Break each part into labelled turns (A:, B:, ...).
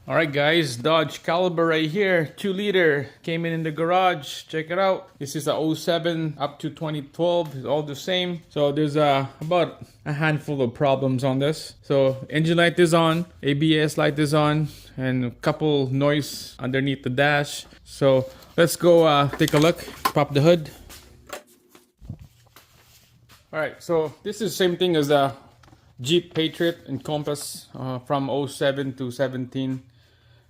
A: Alright guys, Dodge Caliber right here, 2-liter, came in the garage, check it out. This is a 07 up to 2012, it's all the same. So there's about a handful of problems on this. So engine light is on, ABS light is on, and a couple noise underneath the dash. So let's go take a look, pop the hood. Alright, so this is the same thing as the Jeep Patriot and Compass from 07 to 17.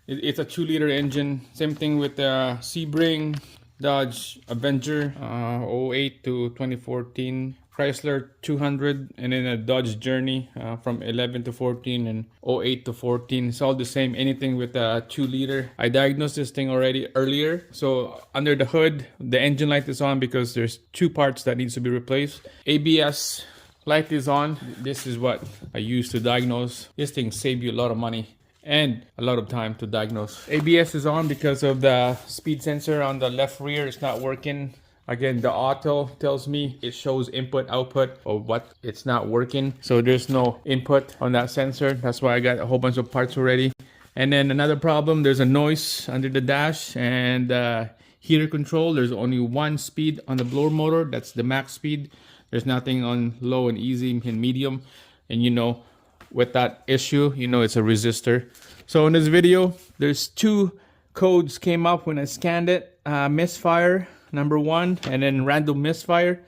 A: It's a 2-liter engine. Same thing with the Sebring, Dodge Avenger 08 to 2014, Chrysler 200, and then a Dodge Journey from 11 to 14 and 08 to 14. It's all the same, anything with a 2-liter. I diagnosed this thing already earlier. So under the hood, the engine light is on because there's 2 parts that needs to be replaced. ABS light is on. This is what I use to diagnose. This thing saves you a lot of money and a lot of time to diagnose. ABS is on because of the speed sensor on the left rear. It's not working. Again, the auto tells me it shows input output of what it's not working. So there's no input on that sensor. That's why I got a whole bunch of parts already. And then another problem, there's a noise under the dash and heater control. There's only 1 speed on the blower motor. That's the max speed. There's nothing on low and easy and medium. And you know, with that issue, you know it's a resistor. So in this video, there's 2 codes came up when I scanned it. Misfire number 1, and then random misfire.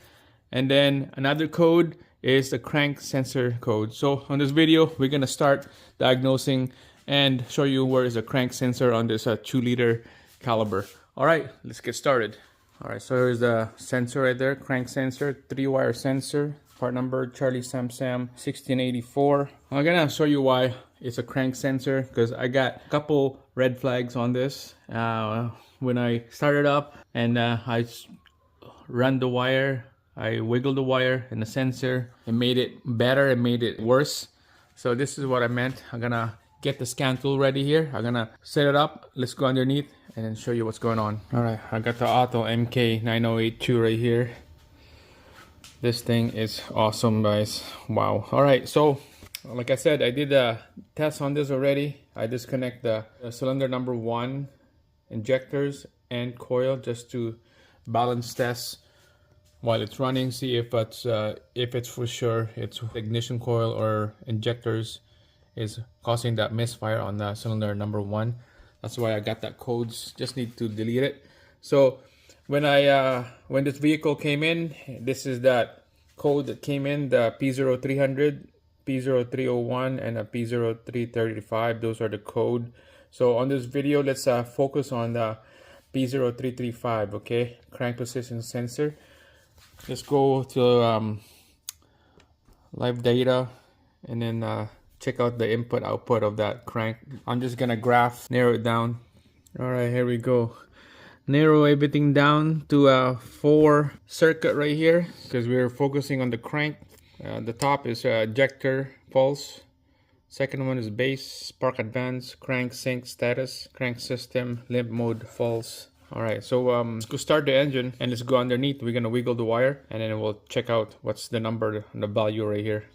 A: And then another code is the crank sensor code. So on this video, we're gonna start diagnosing and show you where is the crank sensor on this 2-liter caliber. All right, let's get started. All right, so here's the sensor right there, crank sensor, 3-wire sensor. Part number Charlie Sam 1684. I'm gonna show you why it's a crank sensor because I got a couple red flags on this. When I started up and I ran the wire, I wiggled the wire and the sensor, it made it better, it made it worse. So this is what I meant. I'm gonna get the scan tool ready here. I'm gonna set it up. Let's go underneath and then show you what's going on. All right, I got the Auto MK9082 right here. This thing is awesome, guys. Wow. All right, so like I said, I did a test on this already. I disconnect the cylinder number 1 injectors and coil just to balance test while it's running, see if it's for sure it's ignition coil or injectors is causing that misfire on the cylinder number 1. That's why I got that codes. Just need to delete it. So when this vehicle came in, this is that code that came in, the P0300, P0301, and a P0335. Those are the code. So on this video, let's focus on the P0335, okay? Crank position sensor. Let's go to live data and then check out the input output of that crank. I'm just gonna narrow it down. All right, here we go. Narrow everything down to a 4 circuit right here because we're focusing on the crank. The top is ejector false. Second one is base, spark advance, crank sync status, crank system, limp mode false. All right, so let's go start the engine and let's go underneath. We're gonna wiggle the wire and then we'll check out what's the number, the value right here.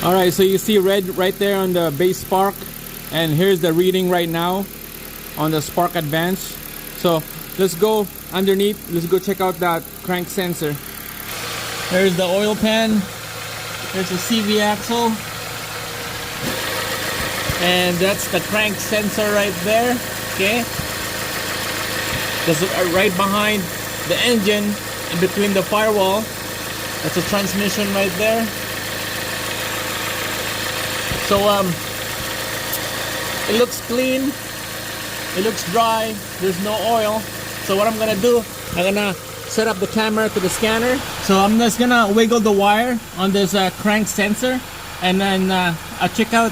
A: All right, so you see red right there on the base spark, and here's the reading right now on the spark advance. So let's go underneath, let's go check out that crank sensor. There's the oil pan, there's the CV axle, and that's the crank sensor right there, okay? That's right behind the engine, in between the firewall. That's a transmission right there. So it looks clean, it looks dry, there's no oil. So what I'm gonna do, I'm gonna set up the camera to the scanner. So I'm just gonna wiggle the wire on this crank sensor, and then I'll check out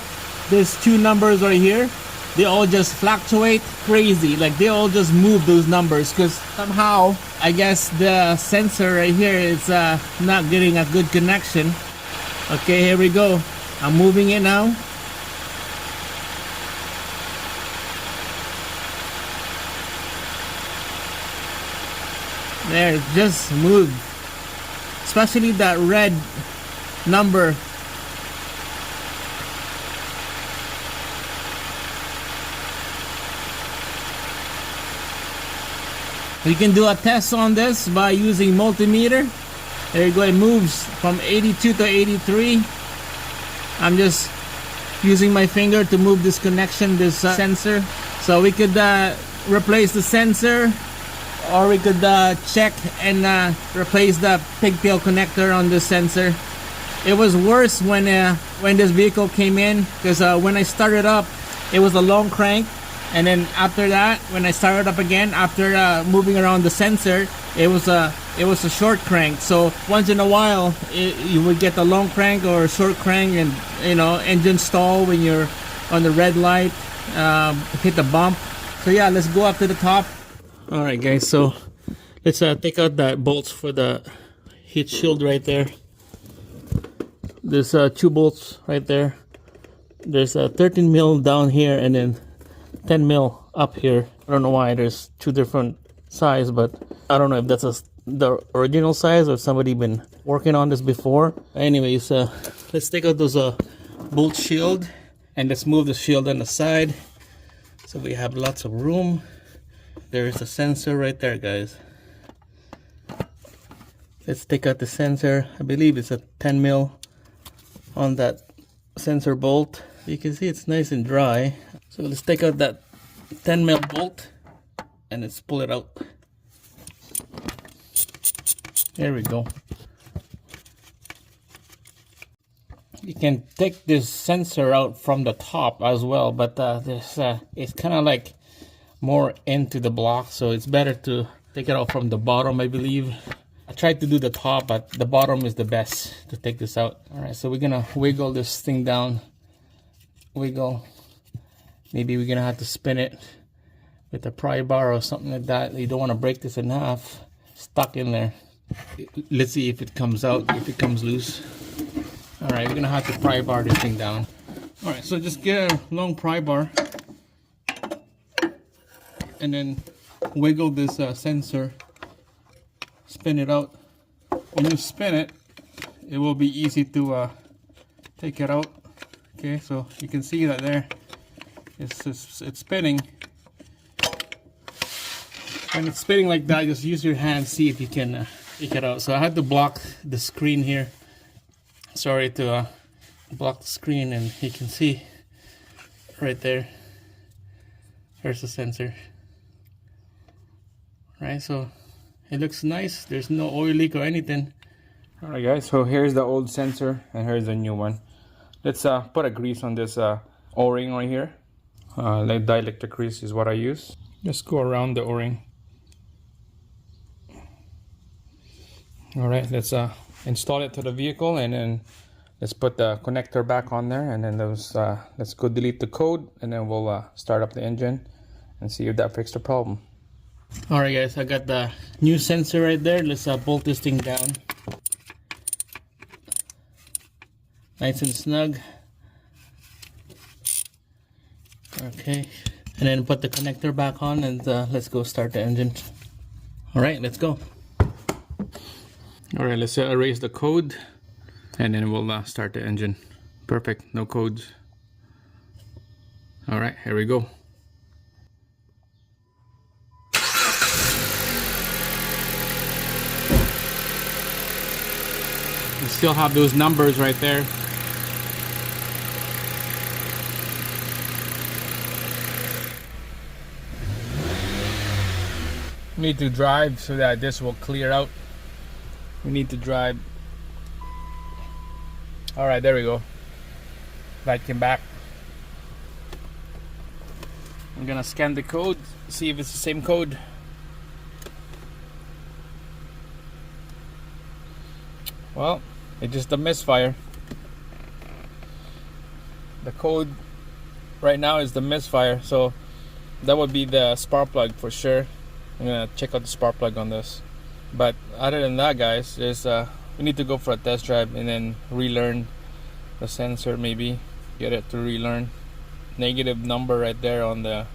A: these 2 numbers right here. They all just fluctuate crazy, like they all just move those numbers because somehow I guess the sensor right here is not getting a good connection. Okay, here we go. I'm moving it now.
B: There, it just moved. Especially that red number. You can do a test on this by using multimeter. There you go, it moves from 82 to 83. I'm just using my finger to move this connection, this sensor. So we could replace the sensor, or we could check and replace the pigtail connector on the sensor. It was worse when this vehicle came in, because when I started up, it was a long crank. And then after that, when I started up again, after moving around the sensor, it was a short crank. So once in a while, you would get a long crank or a short crank, and engine stall when you're on the red light, hit the bump. So yeah, let's go up to the top. All right, guys. So let's take out that bolts for the heat shield right there. There's 2 bolts right there. There's a 13 mil down here, and then 10 mil up here. I don't know why there's 2 different size, but I don't know if that's the original size or if somebody been working on this before. Anyways, let's take out those bolt shield, and let's move the shield on the side so we have lots of room. There's a sensor right there, guys. Let's take out the sensor. I believe it's a 10 mil on that sensor bolt. You can see it's nice and dry. So let's take out that 10 mil bolt and let's pull it out. There we go. You can take this sensor out from the top as well, but it's kind of like more into the block, so it's better to take it out from the bottom, I believe. I tried to do the top, but the bottom is the best to take this out. All right, so we're gonna wiggle this thing down. Wiggle. Maybe we're gonna have to spin it with a pry bar or something like that. You don't want to break this in half. Stuck in there. Let's see if it comes out, if it comes loose. All right, we're gonna have to pry bar this thing down. All right, so just get a long pry bar and then wiggle this sensor. Spin it out. When you spin it, it will be easy to take it out. Okay, so you can see that there. It's spinning. When it's spinning like that, just use your hand, see if you can take it out. So I had to block the screen here. Sorry to block the screen, and you can see right there. There's the sensor. Right, so it looks nice. There's no oil leak or anything. All right, guys. So here's the old sensor, and here's the new one. Let's put a grease on this O-ring right here. Like dielectric grease is what I use. Just go around the O-ring. All right, let's install it to the vehicle, and then let's put the connector back on there, and then let's go delete the code, and then we'll start up the engine and see if that fixed the problem. All right, guys, I got the new sensor right there. Let's bolt this thing down. Nice and snug. Okay, and then put the connector back on, and let's go start the engine. All right, let's go. All right, let's erase the code, and then we'll start the engine. Perfect, no codes. All right, here we go. We still have those numbers right there. We need to drive so that this will clear out. We need to drive. All right, there we go. Light came back. I'm gonna scan the code, see if it's the same code. Well, it's just a misfire. The code right now is the misfire, so that would be the spark plug for sure. I'm gonna check out the spark plug on this. But other than that, guys, there's we need to go for a test drive and then relearn the sensor, maybe get it to relearn. Negative number right there on the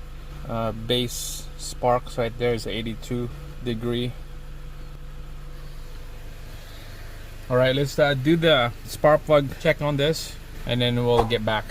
B: base sparks right there is 82 degree.
A: All right, let's do the spark plug check on this, and then we'll get back.